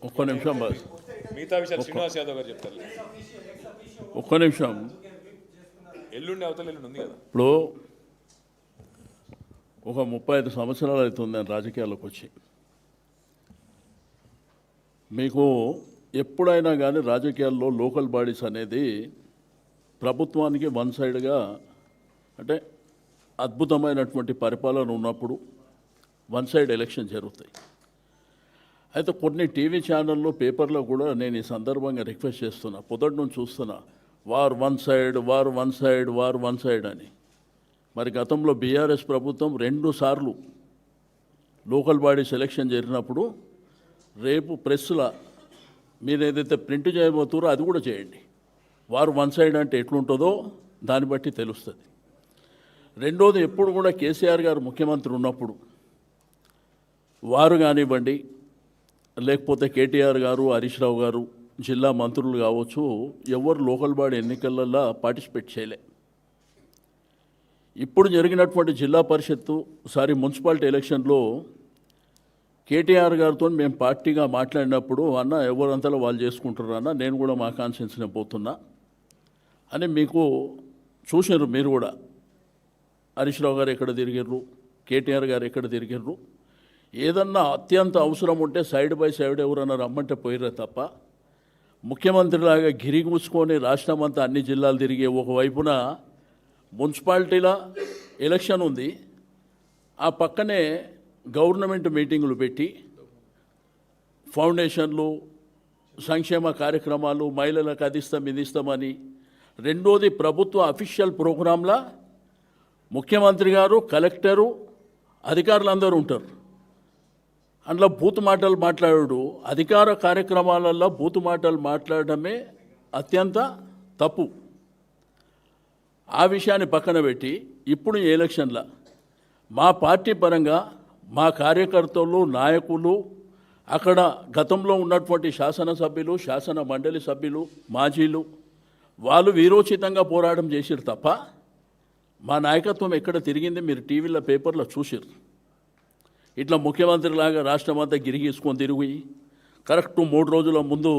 ఒక్క నిమిషం బాస్, మిగతా విషయాలు శ్రీనివాస్ యాదవ్ గారు చెప్తారు. ఒక్క నిమిషం. ఎల్లుండి అవతల ఎల్లుండి ఉంది కదా. ఇప్పుడు ఒక 35 సంవత్సరాలు అవుతుంది నేను రాజకీయాల్లోకి వచ్చి. మీకు ఎప్పుడైనా కానీ రాజకీయాల్లో లోకల్ బాడీస్ అనేది ప్రభుత్వానికి వన్ సైడ్గా అంటే అద్భుతమైనటువంటి పరిపాలన ఉన్నప్పుడు వన్ సైడ్ ఎలక్షన్ జరుగుతాయి. అయితే కొన్ని టీవీ ఛానల్లో పేపర్లో కూడా నేను ఈ సందర్భంగా రిక్వెస్ట్ చేస్తున్నా, పొద్దుటి నుంచి చూస్తున్నా, war one side war one side war one side అని. మరి గతంలో బీఆర్ఎస్ ప్రభుత్వం 2 సార్లు లోకల్ బాడీస్ ఎలక్షన్ జరిగినప్పుడు రేపు ప్రెస్లో మీరు ఏదైతే ప్రింట్ చేయబోతారో అది కూడా చేయండి. వారు వన్ సైడ్ అంటే ఎట్లుంటుందో దాన్ని బట్టి తెలుస్తుంది. రెండోది, ఎప్పుడు కూడా కేసీఆర్ గారు ముఖ్యమంత్రి ఉన్నప్పుడు వారు కానివ్వండి, లేకపోతే కేటీఆర్ గారు, హరీష్ రావు గారు, జిల్లా మంత్రులు కావచ్చు, ఎవరు లోకల్ బాడీ ఎన్నికలలో పార్టిసిపేట్ చేయలే. ఇప్పుడు జరిగినటువంటి జిల్లా పరిషత్తు మున్సిపాలిటీ ఎలక్షన్లో కేటీఆర్ గారితో మేము పార్టీగా మాట్లాడినప్పుడు, అన్న ఎవరంతలో వాళ్ళు చేసుకుంటారు అన్న, నేను కూడా మా కాన్స్టిట్యున్సీనే పోతున్నా అని మీకు చూసారు. మీరు కూడా హరీష్ రావు గారు ఎక్కడ తిరిగిర్రు, కేటీఆర్ గారు ఎక్కడ తిరిగిర్రు, ఏదన్నా అత్యంత అవసరం ఉంటే సైడ్ బై సైడ్ ఎవరన్నా రమ్మంటే పోయిర్రే తప్ప ముఖ్యమంత్రిలాగా గిరిగూసుకొని రాష్ట్రం అంతా అన్ని జిల్లాలు తిరిగే ఒకవైపున మున్సిపాలిటీల ఎలక్షన్ ఉంది, ఆ పక్కనే గవర్నమెంట్ మీటింగులు పెట్టి ఫౌండేషన్లు, సంక్షేమ కార్యక్రమాలు, మహిళలకు అది ఇస్తాం ఇది ఇస్తామని. రెండోది, ప్రభుత్వ అఫీషియల్ ప్రోగ్రాంలా ముఖ్యమంత్రి గారు, కలెక్టరు, అధికారులందరూ ఉంటారు. అందులో బూతు మాటలు మాట్లాడు, అధికార కార్యక్రమాలలో బూతు మాటలు మాట్లాడడమే అత్యంత తప్పు. ఆ విషయాన్ని పక్కన పెట్టి ఇప్పుడు ఈ ఎలక్షన్లో మా పార్టీ పరంగా మా కార్యకర్తలు, నాయకులు, అక్కడ గతంలో ఉన్నటువంటి శాసనసభ్యులు, శాసన మండలి సభ్యులు, మాజీలు, వాళ్ళు వీరోచితంగా పోరాటం చేసిరు తప్ప మా నాయకత్వం ఎక్కడ తిరిగింది మీరు టీవీలో పేపర్లో చూసిరు. ఇట్లా ముఖ్యమంత్రిలాగా రాష్ట్రం అంతా గిరిగీసుకొని తిరిగి కరెక్ట్ 3 రోజుల ముందు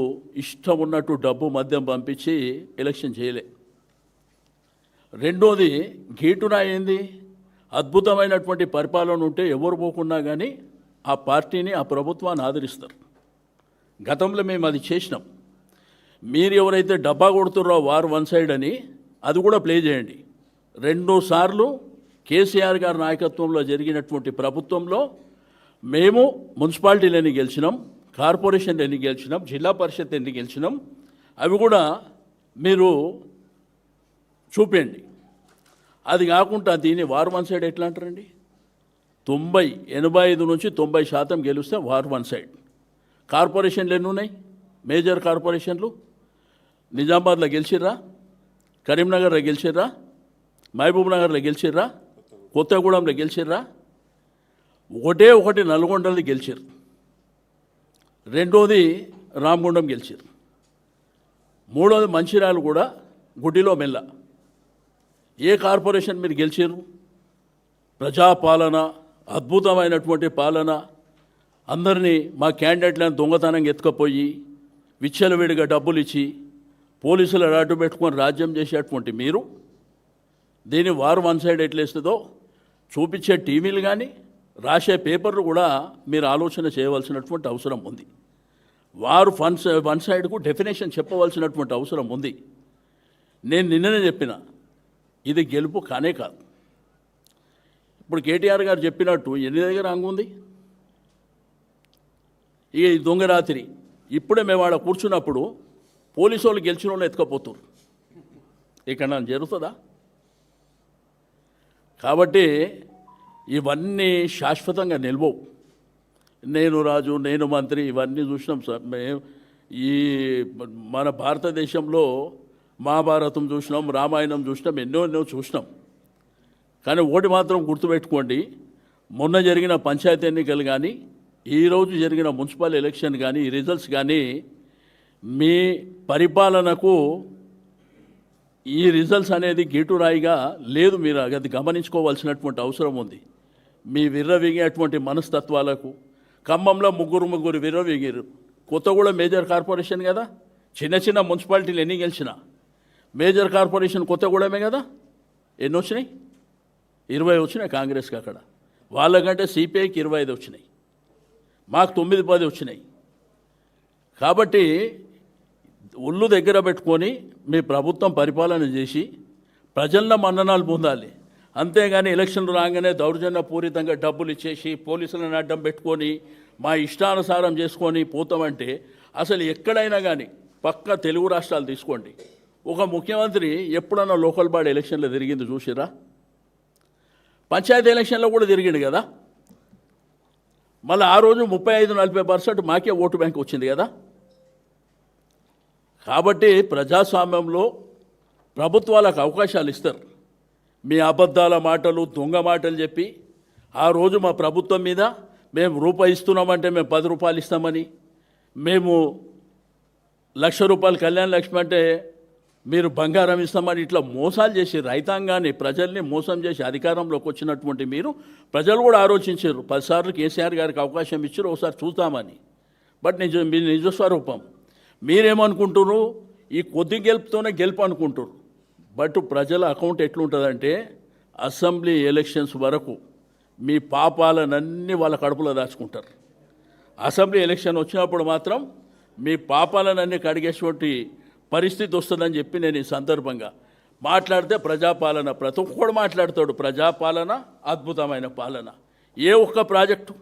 ఇష్టం ఉన్నట్టు డబ్బు మద్యం పంపించి ఎలక్షన్ చేయలే. రెండోది, గీటున ఏంది, అద్భుతమైనటువంటి పరిపాలన ఉంటే ఎవరు పోకున్నా కానీ ఆ పార్టీని, ఆ ప్రభుత్వాన్ని ఆదరిస్తారు. గతంలో మేము అది చేసినాం. మీరు ఎవరైతే డబ్బా కొడుతున్నారో వారు వన్ సైడ్ అని అది కూడా ప్లే చేయండి. 2 సార్లు కేసీఆర్ గారి నాయకత్వంలో జరిగినటువంటి ప్రభుత్వంలో మేము మున్సిపాలిటీలు ఎన్ని గెలిచినాం, కార్పొరేషన్లు ఎన్ని గెలిచినాం, జిల్లా పరిషత్ ఎన్ని గెలిచినాం, అవి కూడా మీరు చూపండి. అది కాకుండా దీన్ని వార్ వన్ సైడ్ ఎట్లా అంటారండి? 85 నుంచి 90% గెలిస్తే వార్ వన్ సైడ్. కార్పొరేషన్లు ఎన్ని ఉన్నాయి? మేజర్ కార్పొరేషన్లు నిజామాబాద్లో గెలిచిర్రా, కరీంనగర్లో గెలిచిర్రా, మహబూబ్ నగర్లో గెలిచిర్రా, కొత్తగూడెంలో గెలిచిర్రా, ఒకటి నల్గొండలో గెలిచారు. రెండోది రామగుండం గెలిచారు. మూడోది మంచిర్యాల కూడా గుడ్డిలో మెల్ల. ఏ కార్పొరేషన్ మీరు గెలిచారు? ప్రజాపాలన, అద్భుతమైనటువంటి పాలన, అందరినీ మా క్యాండిడేట్లను దొంగతనంగా ఎత్తుకపోయి విచ్చలవిడిగా డబ్బులు ఇచ్చి పోలీసులు అడ్డు పెట్టుకొని రాజ్యం చేసేటువంటి మీరు దీన్ని వారు వన్ సైడ్ ఎట్లేస్తుందో చూపించే టీవీలు కానీ రాసే పేపర్లు కూడా మీరు ఆలోచన చేయవలసినటువంటి అవసరం ఉంది. వారు వన్ సైడ్కు డెఫినేషన్ చెప్పవలసినటువంటి అవసరం ఉంది. నేను నిన్ననే చెప్పిన, ఇది గెలుపు కానే కాదు. ఇప్పుడు కేటీఆర్ గారు చెప్పినట్టు ఎన్ని దగ్గర అంగుంది ఈ దొంగరాత్రి. ఇప్పుడే మేము ఆడ కూర్చున్నప్పుడు పోలీసు వాళ్ళు గెలిచిన వాళ్ళు ఎత్తుకపోతున్నారు. ఇక్కడ నన్ను జరుగుతుందా? కాబట్టి ఇవన్నీ శాశ్వతంగా నిల్వవు. నేను రాజు, నేను మంత్రి, ఇవన్నీ చూసినాం సార్. మేము ఈ మన భారతదేశంలో మహాభారతం చూసినాం, రామాయణం చూసినాం, ఎన్నో చూసినాం. కానీ ఒకటి మాత్రం గుర్తుపెట్టుకోండి, మొన్న జరిగిన పంచాయతీ ఎన్నికలు కానీ, ఈరోజు జరిగిన మున్సిపల్ ఎలక్షన్ కానీ, ఈ రిజల్ట్స్ కానీ మీ పరిపాలనకు ఈ రిజల్ట్స్ అనేది గీటురాయిగా లేదు. మీరు అది గమనించుకోవాల్సినటువంటి అవసరం ఉంది. మీ విర్రవీగేటువంటి మనస్తత్వాలకు. ఖమ్మంలో ముగ్గురు విర్రవీగారు. కొత్తగూడ మేజర్ కార్పొరేషన్ కదా, చిన్న చిన్న మున్సిపాలిటీలు ఎన్ని గెలిచినా మేజర్ కార్పొరేషన్ కొత్తగూడమే కదా. ఎన్ని వచ్చినాయి? 20 వచ్చినాయి కాంగ్రెస్కి అక్కడ. వాళ్ళకంటే సిపిఐకి 25 వచ్చినాయి, మాకు 9-10 వచ్చినాయి. కాబట్టి ఒళ్ళు దగ్గర పెట్టుకొని మీ ప్రభుత్వం పరిపాలన చేసి ప్రజల మన్ననాలు పొందాలి. అంతేగాని ఎలక్షన్లు రాగానే దౌర్జన్యపూరితంగా డబ్బులు ఇచ్చేసి పోలీసులను అడ్డం పెట్టుకొని మా ఇష్టానుసారం చేసుకొని పోతామంటే అసలు ఎక్కడైనా కానీ పక్క తెలుగు రాష్ట్రాలు తీసుకోండి, ఒక ముఖ్యమంత్రి ఎప్పుడన్నా లోకల్ బాడీ ఎలక్షన్లో తిరిగింది చూసిరా? పంచాయతీ ఎలక్షన్లో కూడా తిరిగిండు కదా. మళ్ళీ ఆ రోజు 35-40% మాకే ఓటు బ్యాంక్ వచ్చింది కదా. కాబట్టి ప్రజాస్వామ్యంలో ప్రభుత్వాలకు అవకాశాలు ఇస్తారు. మీ అబద్ధాల మాటలు, దొంగ మాటలు చెప్పి ఆ రోజు మా ప్రభుత్వం మీద మేము రూపాయి ఇస్తున్నామంటే మేము 10 రూపాయలు ఇస్తామని, మేము ₹1,00,000 కళ్యాణ లక్ష్మి అంటే మీరు బంగారం ఇస్తామని ఇట్లా మోసాలు చేసి రైతాంగాన్ని, ప్రజల్ని మోసం చేసి అధికారంలోకి వచ్చినటువంటి మీరు ప్రజలు కూడా ఆలోచించారు. 10 సార్లు కేసీఆర్ గారికి అవకాశం ఇచ్చారు, ఒకసారి చూద్దామని. బట్ మీ నిజస్వరూపం మీరేమనుకుంటున్నారు? ఈ కొద్ది గెలుపుతోనే గెలుపు అనుకుంటారు. బట్ ప్రజల అకౌంట్ ఎట్లుంటుందంటే అసెంబ్లీ ఎలక్షన్స్ వరకు మీ పాపాలనన్నీ వాళ్ళ కడుపులో దాచుకుంటారు. అసెంబ్లీ ఎలక్షన్ వచ్చినప్పుడు మాత్రం మీ పాపాలనన్నీ కడిగేటువంటి పరిస్థితి వస్తుందని చెప్పి నేను ఈ సందర్భంగా మాట్లాడితే, ప్రజాపాలన ప్రతి ఒక్కడు మాట్లాడతాడు. ప్రజాపాలన అద్భుతమైన పాలన. ఏ ఒక్క ప్రాజెక్టు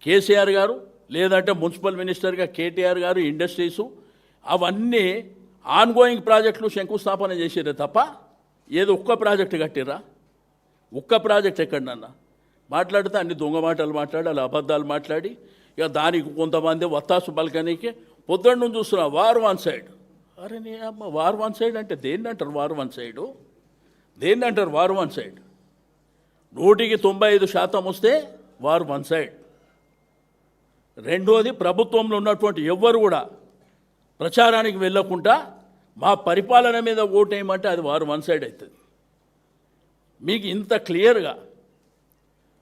కేసీఆర్ గారు లేదంటే మున్సిపల్ మినిస్టర్గా కేటీఆర్ గారు ఇండస్ట్రీసు అవన్నీ ఆన్గోయింగ్ ప్రాజెక్టులు శంకుస్థాపన చేసిరే తప్ప ఏదో ఒక్క ప్రాజెక్టు కట్టిరా? ఒక్క ప్రాజెక్ట్ ఎక్కడన్నా మాట్లాడితే అన్ని దొంగ మాటలు మాట్లాడి అలా అబద్ధాలు మాట్లాడి ఇక దానికి కొంతమంది వత్తాసు బల్కనీకి పొద్దున్న చూస్తున్నా వార్ వన్ సైడ్. అరే నీ అమ్మ, వార్ వన్ సైడ్ అంటే దేన్ని అంటారు? వార్ వన్ సైడు దేన్ని అంటారు? వార్ వన్ సైడ్ 100కి 95% వస్తే వార్ వన్ సైడ్. రెండోది, ప్రభుత్వంలో ఉన్నటువంటి ఎవ్వరు కూడా ప్రచారానికి వెళ్ళకుండా మా పరిపాలన మీద ఓటేయమంటే అది వారు వన్ సైడ్ అవుతుంది. మీకు ఇంత క్లియర్గా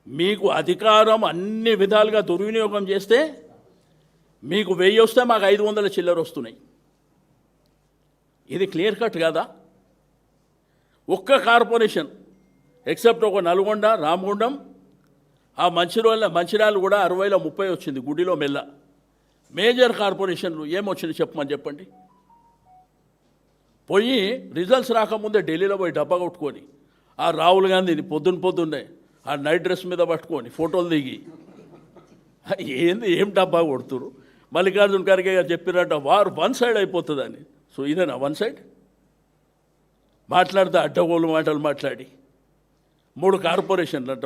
మీకు అధికారం అన్ని విధాలుగా దుర్వినియోగం చేస్తే మీకు 1000 వస్తే మాకు 500 చిల్లర వస్తున్నాయి. ఇది క్లియర్ కట్ కదా. ఒక్క కార్పొరేషన్ ఎక్సెప్ట్ ఒక నల్గొండ, రామగుండం, ఆ మంచిర్యాల కూడా 60లో 30 వచ్చింది, గుడిలో మెల్ల. మేజర్ కార్పొరేషన్లు ఏమొచ్చింది చెప్పండి. పోయి రిజల్ట్స్ రాకముందే ఢిల్లీలో పోయి డబ్బా కొట్టుకొని ఆ రాహుల్ గాంధీని పొద్దున్నే ఆ నైట్ డ్రెస్ మీద పట్టుకొని ఫోటోలు దిగి ఏం డబ్బా కొడుతురు? మల్లికార్జున ఖర్గే గారు చెప్పినట్ట వారు వన్ సైడ్ అయిపోతుందని. సో ఇదేనా వన్ సైడ్? మాట్లాడితే అడ్డగోలు మాటలు మాట్లాడి 3 కార్పొరేషన్లు అంట.